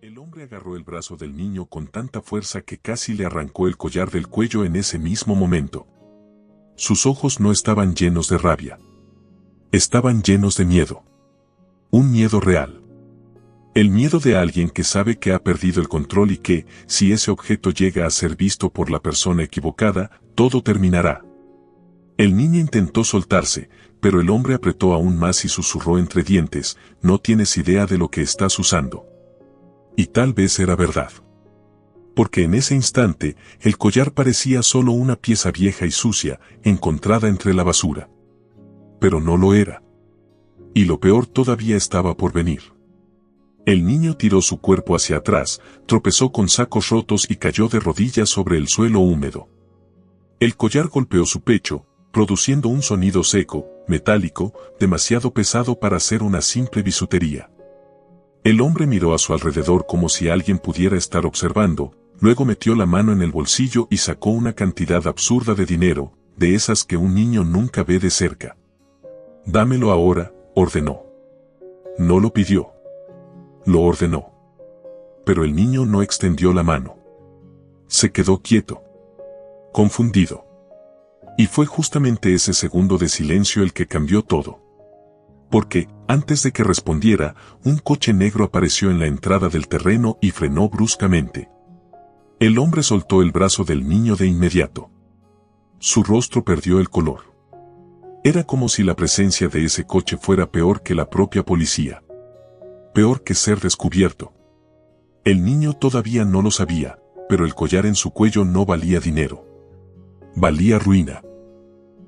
El hombre agarró el brazo del niño con tanta fuerza que casi le arrancó el collar del cuello en ese mismo momento. Sus ojos no estaban llenos de rabia. Estaban llenos de miedo. Un miedo real. El miedo de alguien que sabe que ha perdido el control y que, si ese objeto llega a ser visto por la persona equivocada, todo terminará. El niño intentó soltarse, pero el hombre apretó aún más y susurró entre dientes: no tienes idea de lo que estás usando. Y tal vez era verdad. Porque en ese instante, el collar parecía solo una pieza vieja y sucia, encontrada entre la basura. Pero no lo era. Y lo peor todavía estaba por venir. El niño tiró su cuerpo hacia atrás, tropezó con sacos rotos y cayó de rodillas sobre el suelo húmedo. El collar golpeó su pecho, produciendo un sonido seco, metálico, demasiado pesado para ser una simple bisutería. El hombre miró a su alrededor como si alguien pudiera estar observando, luego metió la mano en el bolsillo y sacó una cantidad absurda de dinero, de esas que un niño nunca ve de cerca. «Dámelo ahora», ordenó. No lo pidió. Lo ordenó. Pero el niño no extendió la mano. Se quedó quieto. Confundido. Y fue justamente ese segundo de silencio el que cambió todo. Porque, antes de que respondiera, un coche negro apareció en la entrada del terreno y frenó bruscamente. El hombre soltó el brazo del niño de inmediato. Su rostro perdió el color. Era como si la presencia de ese coche fuera peor que la propia policía. Peor que ser descubierto. El niño todavía no lo sabía, pero el collar en su cuello no valía dinero. Valía ruina.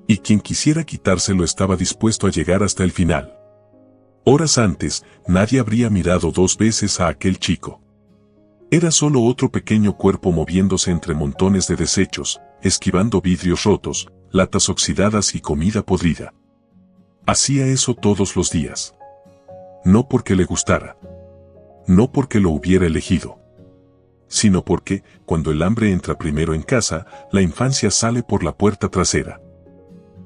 Y quien quisiera quitárselo estaba dispuesto a llegar hasta el final. Horas antes, nadie habría mirado dos veces a aquel chico. Era solo otro pequeño cuerpo moviéndose entre montones de desechos, esquivando vidrios rotos, latas oxidadas y comida podrida. Hacía eso todos los días. No porque le gustara. No porque lo hubiera elegido. Sino porque, cuando el hambre entra primero en casa, la infancia sale por la puerta trasera.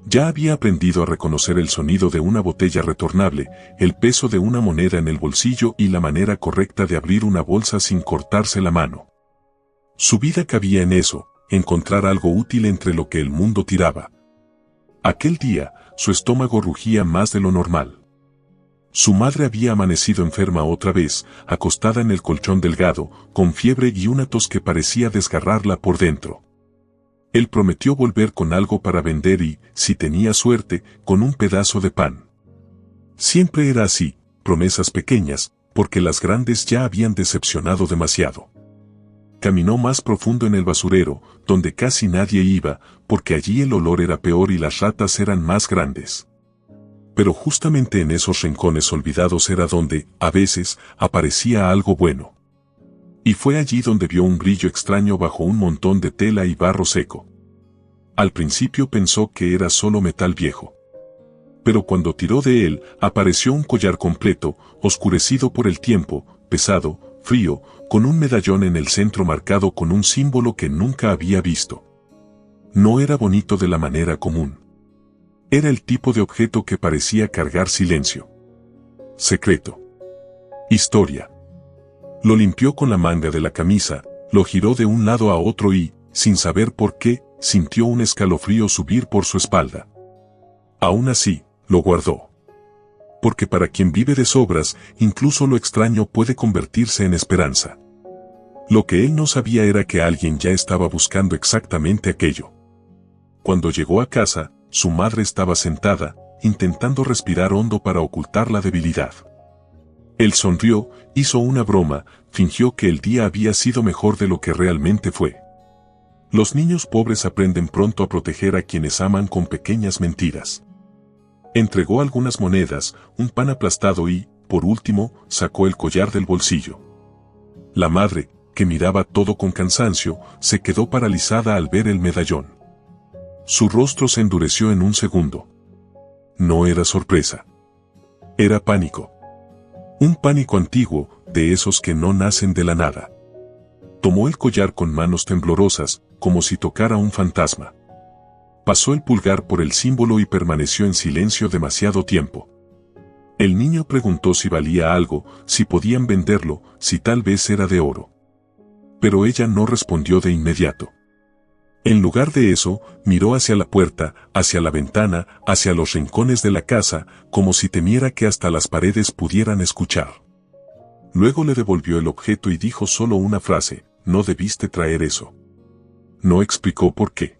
Ya había aprendido a reconocer el sonido de una botella retornable, el peso de una moneda en el bolsillo y la manera correcta de abrir una bolsa sin cortarse la mano. Su vida cabía en eso, encontrar algo útil entre lo que el mundo tiraba. Aquel día, su estómago rugía más de lo normal. Su madre había amanecido enferma otra vez, acostada en el colchón delgado, con fiebre y una tos que parecía desgarrarla por dentro. Él prometió volver con algo para vender y, si tenía suerte, con un pedazo de pan. Siempre era así, promesas pequeñas, porque las grandes ya habían decepcionado demasiado. Caminó más profundo en el basurero, donde casi nadie iba, porque allí el olor era peor y las ratas eran más grandes. Pero justamente en esos rincones olvidados era donde, a veces, aparecía algo bueno. Y fue allí donde vio un brillo extraño bajo un montón de tela y barro seco. Al principio pensó que era solo metal viejo. Pero cuando tiró de él, apareció un collar completo, oscurecido por el tiempo, pesado, frío, con un medallón en el centro marcado con un símbolo que nunca había visto. No era bonito de la manera común. Era el tipo de objeto que parecía cargar silencio. Secreto. Historia. Lo limpió con la manga de la camisa, lo giró de un lado a otro y, sin saber por qué, sintió un escalofrío subir por su espalda. Aún así, lo guardó. Porque para quien vive de sobras, incluso lo extraño puede convertirse en esperanza. Lo que él no sabía era que alguien ya estaba buscando exactamente aquello. Cuando llegó a casa, su madre estaba sentada, intentando respirar hondo para ocultar la debilidad. Él sonrió, hizo una broma, fingió que el día había sido mejor de lo que realmente fue. Los niños pobres aprenden pronto a proteger a quienes aman con pequeñas mentiras. Entregó algunas monedas, un pan aplastado y, por último, sacó el collar del bolsillo. La madre, que miraba todo con cansancio, se quedó paralizada al ver el medallón. Su rostro se endureció en un segundo. No era sorpresa. Era pánico. Un pánico antiguo, de esos que no nacen de la nada. Tomó el collar con manos temblorosas, como si tocara un fantasma. Pasó el pulgar por el símbolo y permaneció en silencio demasiado tiempo. El niño preguntó si valía algo, si podían venderlo, si tal vez era de oro. Pero ella no respondió de inmediato. En lugar de eso, miró hacia la puerta, hacia la ventana, hacia los rincones de la casa, como si temiera que hasta las paredes pudieran escuchar. Luego le devolvió el objeto y dijo solo una frase: «No debiste traer eso». No explicó por qué.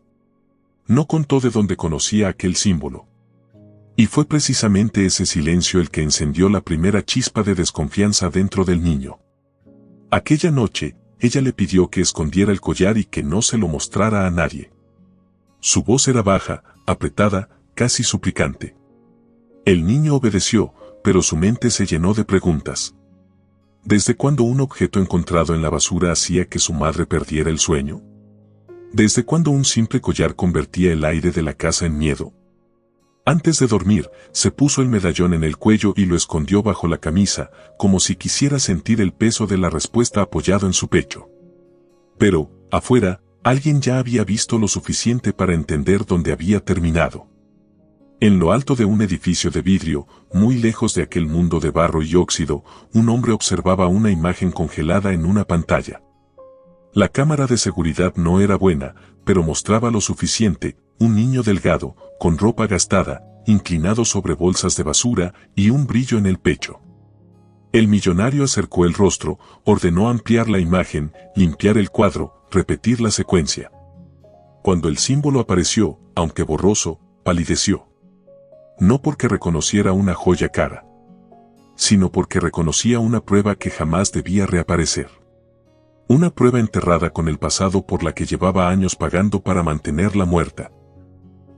No contó de dónde conocía aquel símbolo. Y fue precisamente ese silencio el que encendió la primera chispa de desconfianza dentro del niño. Aquella noche, ella le pidió que escondiera el collar y que no se lo mostrara a nadie. Su voz era baja, apretada, casi suplicante. El niño obedeció, pero su mente se llenó de preguntas. ¿Desde cuándo un objeto encontrado en la basura hacía que su madre perdiera el sueño? ¿Desde cuándo un simple collar convertía el aire de la casa en miedo? Antes de dormir, se puso el medallón en el cuello y lo escondió bajo la camisa, como si quisiera sentir el peso de la respuesta apoyado en su pecho. Pero, afuera, alguien ya había visto lo suficiente para entender dónde había terminado. En lo alto de un edificio de vidrio, muy lejos de aquel mundo de barro y óxido, un hombre observaba una imagen congelada en una pantalla. La cámara de seguridad no era buena, pero mostraba lo suficiente: un niño delgado, con ropa gastada, inclinado sobre bolsas de basura y un brillo en el pecho. El millonario acercó el rostro, ordenó ampliar la imagen, limpiar el cuadro, repetir la secuencia. Cuando el símbolo apareció, aunque borroso, palideció. No porque reconociera una joya cara, sino porque reconocía una prueba que jamás debía reaparecer. Una prueba enterrada con el pasado por la que llevaba años pagando para mantenerla muerta.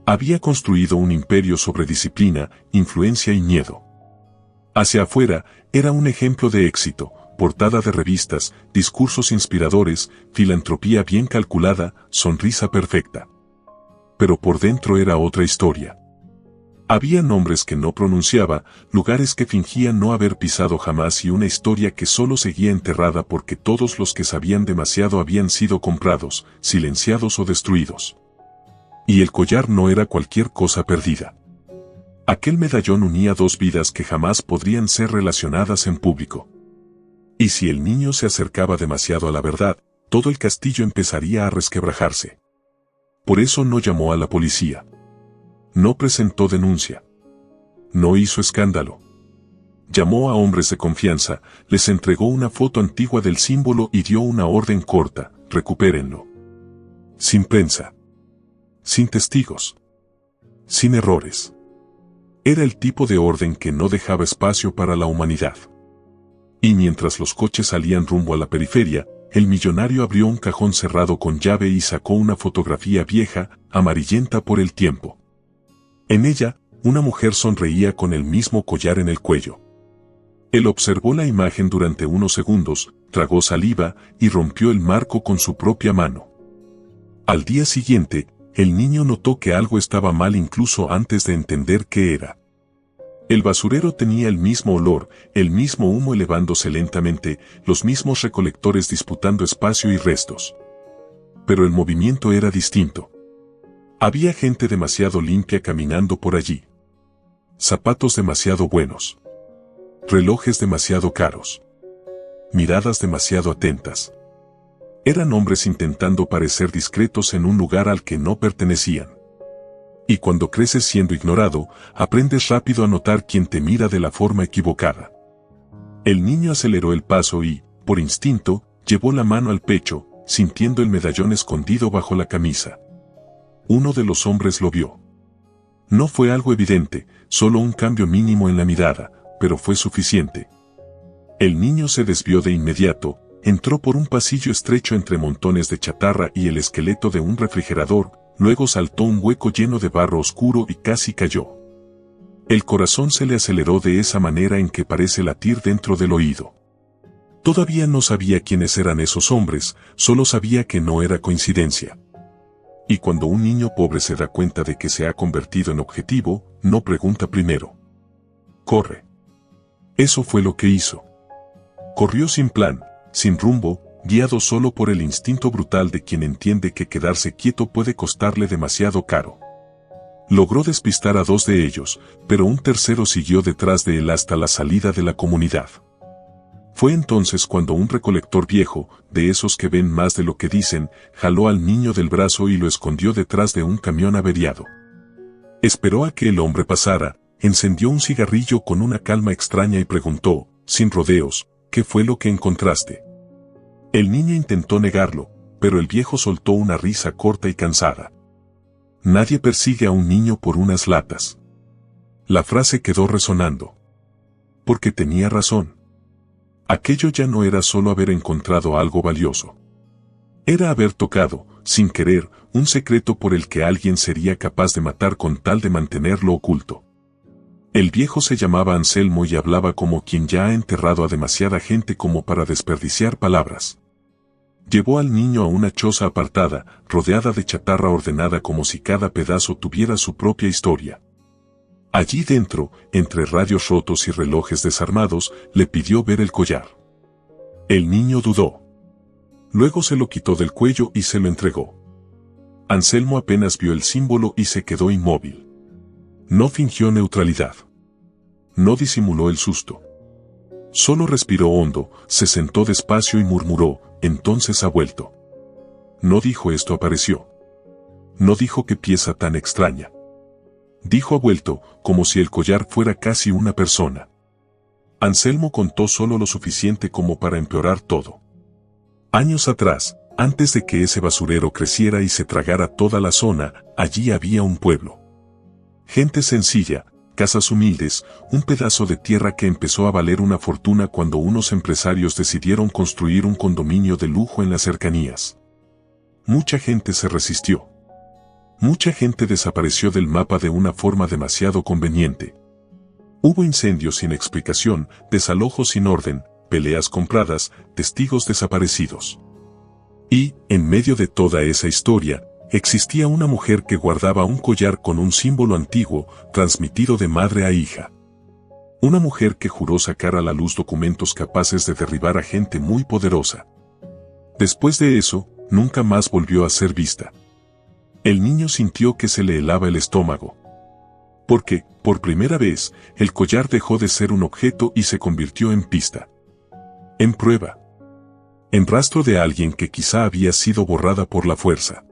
Había construido un imperio sobre disciplina, influencia y miedo. Hacia afuera, era un ejemplo de éxito, portada de revistas, discursos inspiradores, filantropía bien calculada, sonrisa perfecta. Pero por dentro era otra historia. Había nombres que no pronunciaba, lugares que fingía no haber pisado jamás y una historia que solo seguía enterrada porque todos los que sabían demasiado habían sido comprados, silenciados o destruidos. Y el collar no era cualquier cosa perdida. Aquel medallón unía dos vidas que jamás podrían ser relacionadas en público. Y si el niño se acercaba demasiado a la verdad, todo el castillo empezaría a resquebrajarse. Por eso no llamó a la policía. No presentó denuncia. No hizo escándalo. Llamó a hombres de confianza, les entregó una foto antigua del símbolo y dio una orden corta: recupérenlo. Sin prensa. Sin testigos. Sin errores. Era el tipo de orden que no dejaba espacio para la humanidad. Y mientras los coches salían rumbo a la periferia, el millonario abrió un cajón cerrado con llave y sacó una fotografía vieja, amarillenta por el tiempo. En ella, una mujer sonreía con el mismo collar en el cuello. Él observó la imagen durante unos segundos, tragó saliva y rompió el marco con su propia mano. Al día siguiente, el niño notó que algo estaba mal incluso antes de entender qué era. El basurero tenía el mismo olor, el mismo humo elevándose lentamente, los mismos recolectores disputando espacio y restos. Pero el movimiento era distinto. Había gente demasiado limpia caminando por allí. Zapatos demasiado buenos. Relojes demasiado caros. Miradas demasiado atentas. Eran hombres intentando parecer discretos en un lugar al que no pertenecían. Y cuando creces siendo ignorado, aprendes rápido a notar quién te mira de la forma equivocada. El niño aceleró el paso y, por instinto, llevó la mano al pecho, sintiendo el medallón escondido bajo la camisa. Uno de los hombres lo vio. No fue algo evidente, solo un cambio mínimo en la mirada, pero fue suficiente. El niño se desvió de inmediato, entró por un pasillo estrecho entre montones de chatarra y el esqueleto de un refrigerador, luego saltó un hueco lleno de barro oscuro y casi cayó. El corazón se le aceleró de esa manera en que parece latir dentro del oído. Todavía no sabía quiénes eran esos hombres, solo sabía que no era coincidencia. Y cuando un niño pobre se da cuenta de que se ha convertido en objetivo, no pregunta primero. Corre. Eso fue lo que hizo. Corrió sin plan, sin rumbo, guiado solo por el instinto brutal de quien entiende que quedarse quieto puede costarle demasiado caro. Logró despistar a 2 de ellos, pero un tercero siguió detrás de él hasta la salida de la comunidad. Fue entonces cuando un recolector viejo, de esos que ven más de lo que dicen, jaló al niño del brazo y lo escondió detrás de un camión averiado. Esperó a que el hombre pasara, encendió un cigarrillo con una calma extraña y preguntó, sin rodeos, ¿qué fue lo que encontraste? El niño intentó negarlo, pero el viejo soltó una risa corta y cansada. Nadie persigue a un niño por unas latas. La frase quedó resonando. Porque tenía razón. Aquello ya no era solo haber encontrado algo valioso. Era haber tocado, sin querer, un secreto por el que alguien sería capaz de matar con tal de mantenerlo oculto. El viejo se llamaba Anselmo y hablaba como quien ya ha enterrado a demasiada gente como para desperdiciar palabras. Llevó al niño a una choza apartada, rodeada de chatarra ordenada como si cada pedazo tuviera su propia historia. Allí dentro, entre radios rotos y relojes desarmados, le pidió ver el collar. El niño dudó. Luego se lo quitó del cuello y se lo entregó. Anselmo apenas vio el símbolo y se quedó inmóvil. No fingió neutralidad. No disimuló el susto. Solo respiró hondo, se sentó despacio y murmuró, entonces ha vuelto. No dijo esto apareció. No dijo qué pieza tan extraña. Dijo ha vuelto, como si el collar fuera casi una persona. Anselmo contó solo lo suficiente como para empeorar todo. Años atrás, antes de que ese basurero creciera y se tragara toda la zona, allí había un pueblo. Gente sencilla, casas humildes, un pedazo de tierra que empezó a valer una fortuna cuando unos empresarios decidieron construir un condominio de lujo en las cercanías. Mucha gente se resistió. Mucha gente desapareció del mapa de una forma demasiado conveniente. Hubo incendios sin explicación, desalojos sin orden, peleas compradas, testigos desaparecidos. Y, en medio de toda esa historia, existía una mujer que guardaba un collar con un símbolo antiguo, transmitido de madre a hija. Una mujer que juró sacar a la luz documentos capaces de derribar a gente muy poderosa. Después de eso, nunca más volvió a ser vista. El niño sintió que se le helaba el estómago. Porque, por primera vez, el collar dejó de ser un objeto y se convirtió en pista. En prueba. En rastro de alguien que quizá había sido borrada por la fuerza.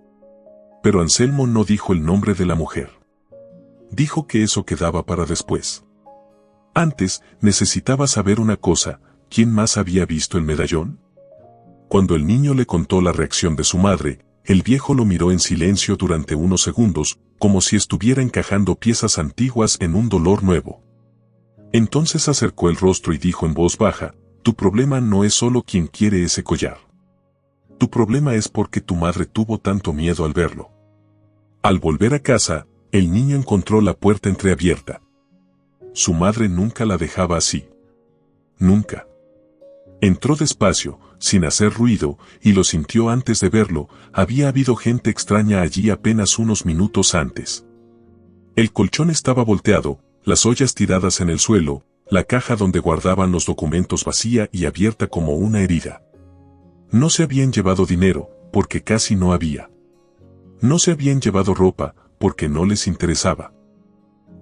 Pero Anselmo no dijo el nombre de la mujer. Dijo que eso quedaba para después. Antes, necesitaba saber una cosa, ¿quién más había visto el medallón? Cuando el niño le contó la reacción de su madre, el viejo lo miró en silencio durante unos segundos, como si estuviera encajando piezas antiguas en un dolor nuevo. Entonces acercó el rostro y dijo en voz baja, tu problema no es solo quien quiere ese collar. Tu problema es porque tu madre tuvo tanto miedo al verlo. Al volver a casa, el niño encontró la puerta entreabierta. Su madre nunca la dejaba así. Nunca. Entró despacio, sin hacer ruido, y lo sintió antes de verlo, había habido gente extraña allí apenas unos minutos antes. El colchón estaba volteado, las ollas tiradas en el suelo, la caja donde guardaban los documentos vacía y abierta como una herida. No se habían llevado dinero, porque casi no había. No se habían llevado ropa, porque no les interesaba.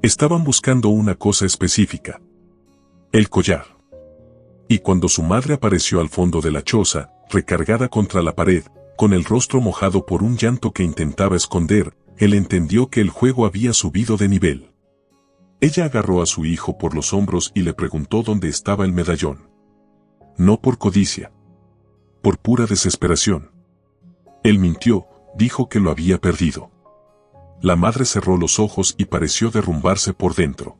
Estaban buscando una cosa específica. El collar. Y cuando su madre apareció al fondo de la choza, recargada contra la pared, con el rostro mojado por un llanto que intentaba esconder, él entendió que el juego había subido de nivel. Ella agarró a su hijo por los hombros y le preguntó dónde estaba el medallón. No por codicia. Por pura desesperación. Él mintió, dijo que lo había perdido. La madre cerró los ojos y pareció derrumbarse por dentro.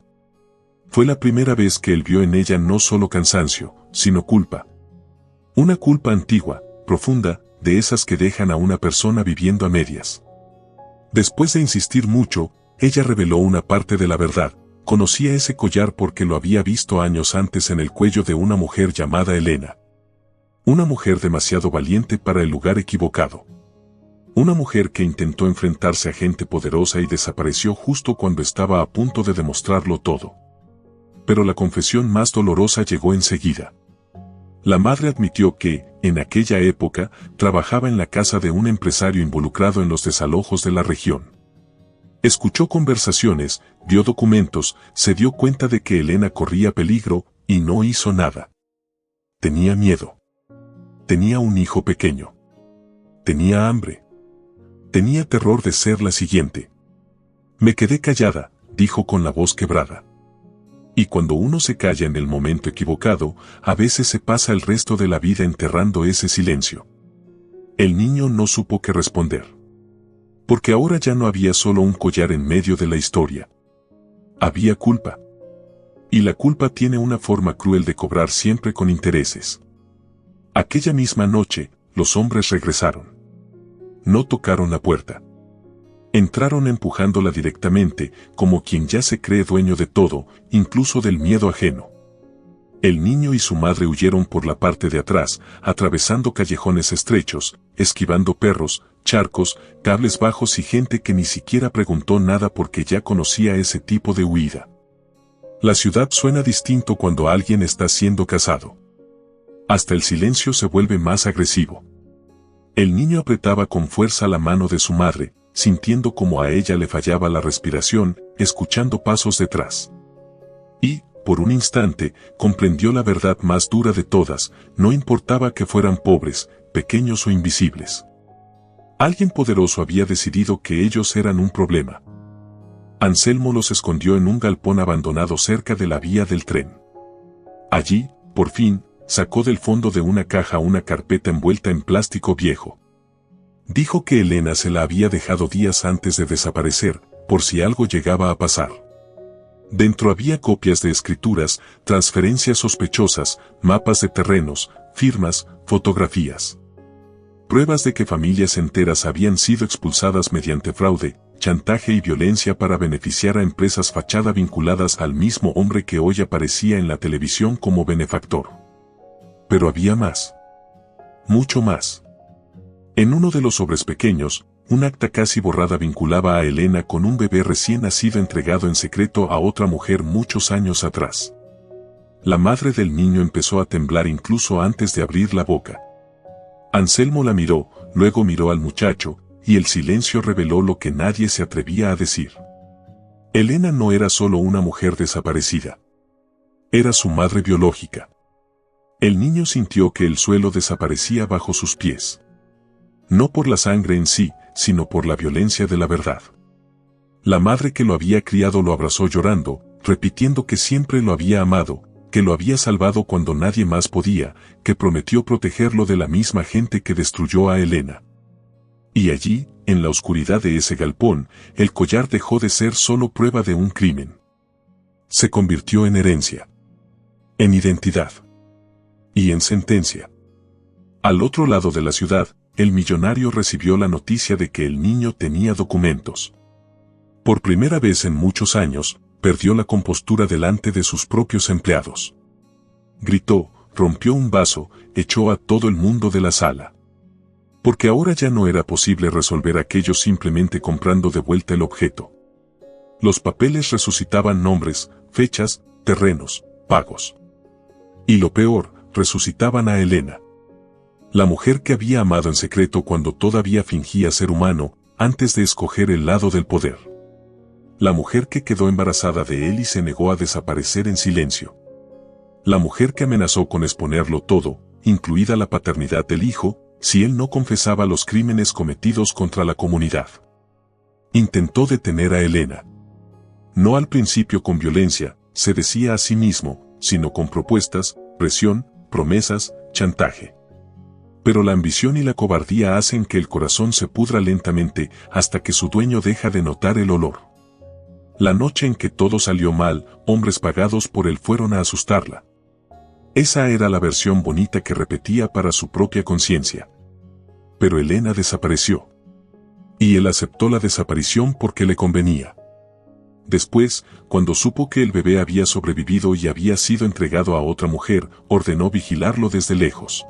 Fue la primera vez que él vio en ella no solo cansancio, sino culpa. Una culpa antigua, profunda, de esas que dejan a una persona viviendo a medias. Después de insistir mucho, ella reveló una parte de la verdad. Conocía ese collar porque lo había visto años antes en el cuello de una mujer llamada Elena. Una mujer demasiado valiente para el lugar equivocado. Una mujer que intentó enfrentarse a gente poderosa y desapareció justo cuando estaba a punto de demostrarlo todo. Pero la confesión más dolorosa llegó enseguida. La madre admitió que, en aquella época, trabajaba en la casa de un empresario involucrado en los desalojos de la región. Escuchó conversaciones, vio documentos, se dio cuenta de que Elena corría peligro, y no hizo nada. Tenía miedo. Tenía un hijo pequeño. Tenía hambre. Tenía terror de ser la siguiente. Me quedé callada, dijo con la voz quebrada. Y cuando uno se calla en el momento equivocado, a veces se pasa el resto de la vida enterrando ese silencio. El niño no supo qué responder. Porque ahora ya no había solo un collar en medio de la historia. Había culpa. Y la culpa tiene una forma cruel de cobrar siempre con intereses. Aquella misma noche, los hombres regresaron. No tocaron la puerta. Entraron empujándola directamente, como quien ya se cree dueño de todo, incluso del miedo ajeno. El niño y su madre huyeron por la parte de atrás, atravesando callejones estrechos, esquivando perros, charcos, cables bajos y gente que ni siquiera preguntó nada porque ya conocía ese tipo de huida. La ciudad suena distinto cuando alguien está siendo cazado. Hasta el silencio se vuelve más agresivo. El niño apretaba con fuerza la mano de su madre, sintiendo como a ella le fallaba la respiración, escuchando pasos detrás. Y, por un instante, comprendió la verdad más dura de todas, no importaba que fueran pobres, pequeños o invisibles. Alguien poderoso había decidido que ellos eran un problema. Anselmo los escondió en un galpón abandonado cerca de la vía del tren. Allí, por fin, sacó del fondo de una caja una carpeta envuelta en plástico viejo. Dijo que Elena se la había dejado días antes de desaparecer, por si algo llegaba a pasar. Dentro había copias de escrituras, transferencias sospechosas, mapas de terrenos, firmas, fotografías. Pruebas de que familias enteras habían sido expulsadas mediante fraude, chantaje y violencia para beneficiar a empresas fachada vinculadas al mismo hombre que hoy aparecía en la televisión como benefactor. Pero había más. Mucho más. En uno de los sobres pequeños, un acta casi borrada vinculaba a Elena con un bebé recién nacido entregado en secreto a otra mujer muchos años atrás. La madre del niño empezó a temblar incluso antes de abrir la boca. Anselmo la miró, luego miró al muchacho, y el silencio reveló lo que nadie se atrevía a decir. Elena no era solo una mujer desaparecida. Era su madre biológica. El niño sintió que el suelo desaparecía bajo sus pies. No por la sangre en sí, sino por la violencia de la verdad. La madre que lo había criado lo abrazó llorando, repitiendo que siempre lo había amado, que lo había salvado cuando nadie más podía, que prometió protegerlo de la misma gente que destruyó a Elena. Y allí, en la oscuridad de ese galpón, el collar dejó de ser solo prueba de un crimen. Se convirtió en herencia. En identidad. Y en sentencia. Al otro lado de la ciudad, el millonario recibió la noticia de que el niño tenía documentos. Por primera vez en muchos años, perdió la compostura delante de sus propios empleados. Gritó, rompió un vaso, echó a todo el mundo de la sala. Porque ahora ya no era posible resolver aquello simplemente comprando de vuelta el objeto. Los papeles resucitaban nombres, fechas, terrenos, pagos. Y lo peor, resucitaban a Elena. La mujer que había amado en secreto cuando todavía fingía ser humano, antes de escoger el lado del poder. La mujer que quedó embarazada de él y se negó a desaparecer en silencio. La mujer que amenazó con exponerlo todo, incluida la paternidad del hijo, si él no confesaba los crímenes cometidos contra la comunidad. Intentó detener a Elena. No al principio con violencia, se decía a sí mismo, sino con propuestas, presión, promesas, chantaje. Pero la ambición y la cobardía hacen que el corazón se pudra lentamente hasta que su dueño deja de notar el olor. La noche en que todo salió mal, hombres pagados por él fueron a asustarla. Esa era la versión bonita que repetía para su propia conciencia. Pero Elena desapareció. Y él aceptó la desaparición porque le convenía. Después, cuando supo que el bebé había sobrevivido y había sido entregado a otra mujer, ordenó vigilarlo desde lejos.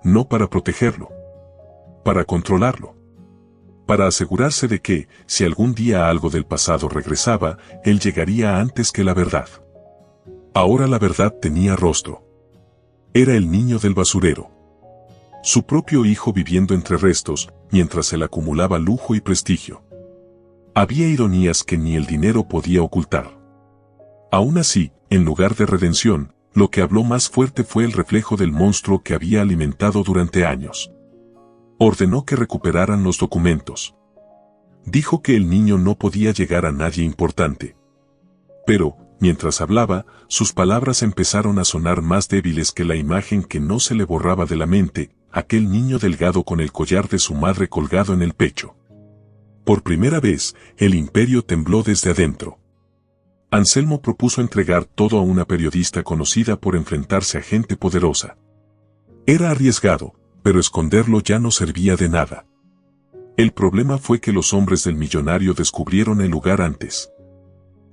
No para protegerlo. Para controlarlo. Para asegurarse de que, si algún día algo del pasado regresaba, él llegaría antes que la verdad. Ahora la verdad tenía rostro. Era el niño del basurero. Su propio hijo viviendo entre restos, mientras él acumulaba lujo y prestigio. Había ironías que ni el dinero podía ocultar. Aún así, en lugar de redención, lo que habló más fuerte fue el reflejo del monstruo que había alimentado durante años. Ordenó que recuperaran los documentos. Dijo que el niño no podía llegar a nadie importante. Pero, mientras hablaba, sus palabras empezaron a sonar más débiles que la imagen que no se le borraba de la mente, aquel niño delgado con el collar de su madre colgado en el pecho. Por primera vez, el imperio tembló desde adentro. Anselmo propuso entregar todo a una periodista conocida por enfrentarse a gente poderosa. Era arriesgado, pero esconderlo ya no servía de nada. El problema fue que los hombres del millonario descubrieron el lugar antes.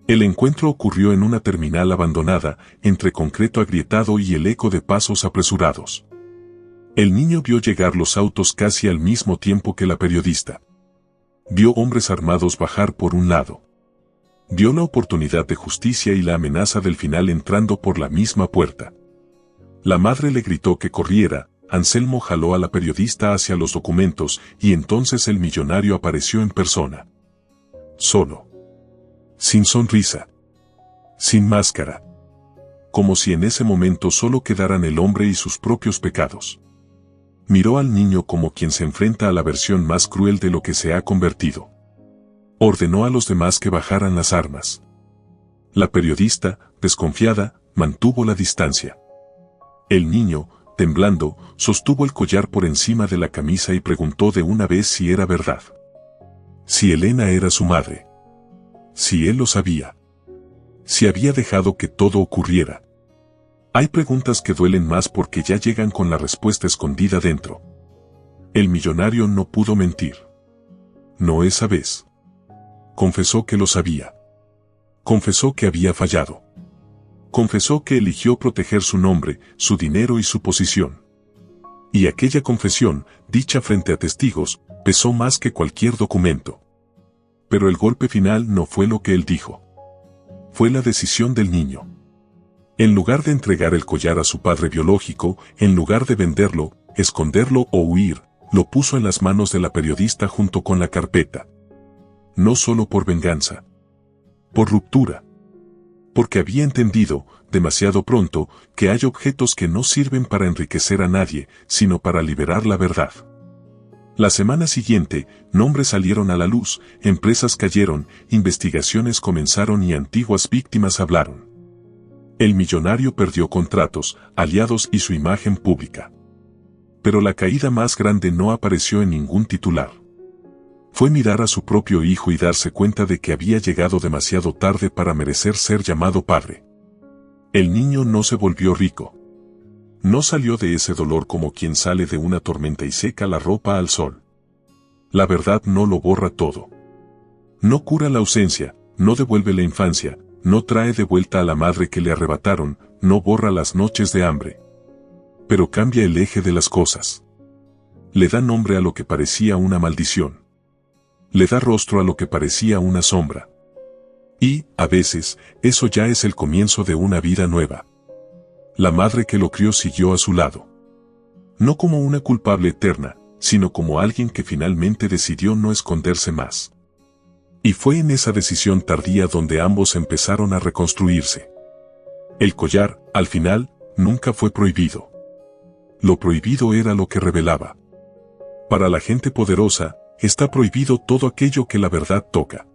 El encuentro ocurrió en una terminal abandonada, entre concreto agrietado y el eco de pasos apresurados. El niño vio llegar los autos casi al mismo tiempo que la periodista. Vio hombres armados bajar por un lado. Vio la oportunidad de justicia y la amenaza del final entrando por la misma puerta. La madre le gritó que corriera, Anselmo jaló a la periodista hacia los documentos y entonces el millonario apareció en persona. Solo. Sin sonrisa. Sin máscara. Como si en ese momento solo quedaran el hombre y sus propios pecados. Miró al niño como quien se enfrenta a la versión más cruel de lo que se ha convertido. Ordenó a los demás que bajaran las armas. La periodista, desconfiada, mantuvo la distancia. El niño, temblando, sostuvo el collar por encima de la camisa y preguntó de una vez si era verdad. Si Elena era su madre. Si él lo sabía. Si había dejado que todo ocurriera. Hay preguntas que duelen más porque ya llegan con la respuesta escondida dentro. El millonario no pudo mentir. No esa vez. Confesó que lo sabía. Confesó que había fallado. Confesó que eligió proteger su nombre, su dinero y su posición. Y aquella confesión, dicha frente a testigos, pesó más que cualquier documento. Pero el golpe final no fue lo que él dijo. Fue la decisión del niño. En lugar de entregar el collar a su padre biológico, en lugar de venderlo, esconderlo o huir, lo puso en las manos de la periodista junto con la carpeta. No solo por venganza. Por ruptura. Porque había entendido, demasiado pronto, que hay objetos que no sirven para enriquecer a nadie, sino para liberar la verdad. La semana siguiente, nombres salieron a la luz, empresas cayeron, investigaciones comenzaron y antiguas víctimas hablaron. El millonario perdió contratos, aliados y su imagen pública. Pero la caída más grande no apareció en ningún titular. Fue mirar a su propio hijo y darse cuenta de que había llegado demasiado tarde para merecer ser llamado padre. El niño no se volvió rico. No salió de ese dolor como quien sale de una tormenta y seca la ropa al sol. La verdad no lo borra todo. No cura la ausencia, no devuelve la infancia, no trae de vuelta a la madre que le arrebataron, no borra las noches de hambre. Pero cambia el eje de las cosas. Le da nombre a lo que parecía una maldición. Le da rostro a lo que parecía una sombra. Y, a veces, eso ya es el comienzo de una vida nueva. La madre que lo crió siguió a su lado. No como una culpable eterna, sino como alguien que finalmente decidió no esconderse más. Y fue en esa decisión tardía donde ambos empezaron a reconstruirse. El collar, al final, nunca fue prohibido. Lo prohibido era lo que revelaba. Para la gente poderosa, está prohibido todo aquello que la verdad toca.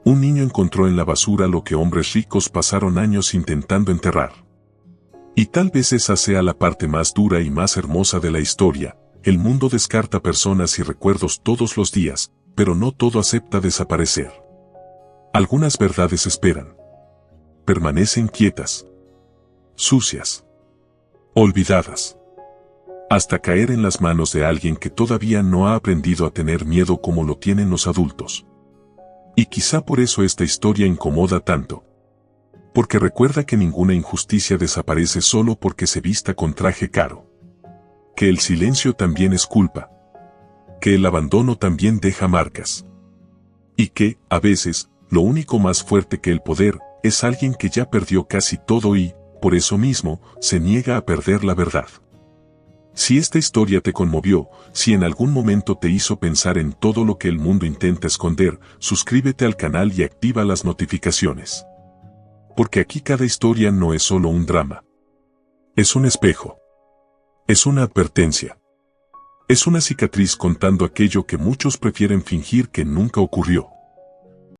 Un niño encontró en la basura lo que hombres ricos pasaron años intentando enterrar. Y tal vez esa sea la parte más dura y más hermosa de la historia. El mundo descarta personas y recuerdos todos los días, pero no todo acepta desaparecer. Algunas verdades esperan. Permanecen quietas. Sucias. Olvidadas. Hasta caer en las manos de alguien que todavía no ha aprendido a tener miedo como lo tienen los adultos. Y quizá por eso esta historia incomoda tanto. Porque recuerda que ninguna injusticia desaparece solo porque se vista con traje caro. Que el silencio también es culpa. Que el abandono también deja marcas. Y que, a veces, lo único más fuerte que el poder, es alguien que ya perdió casi todo y, por eso mismo, se niega a perder la verdad. Si esta historia te conmovió, si en algún momento te hizo pensar en todo lo que el mundo intenta esconder, suscríbete al canal y activa las notificaciones. Porque aquí cada historia no es solo un drama. Es un espejo. Es una advertencia. Es una cicatriz contando aquello que muchos prefieren fingir que nunca ocurrió.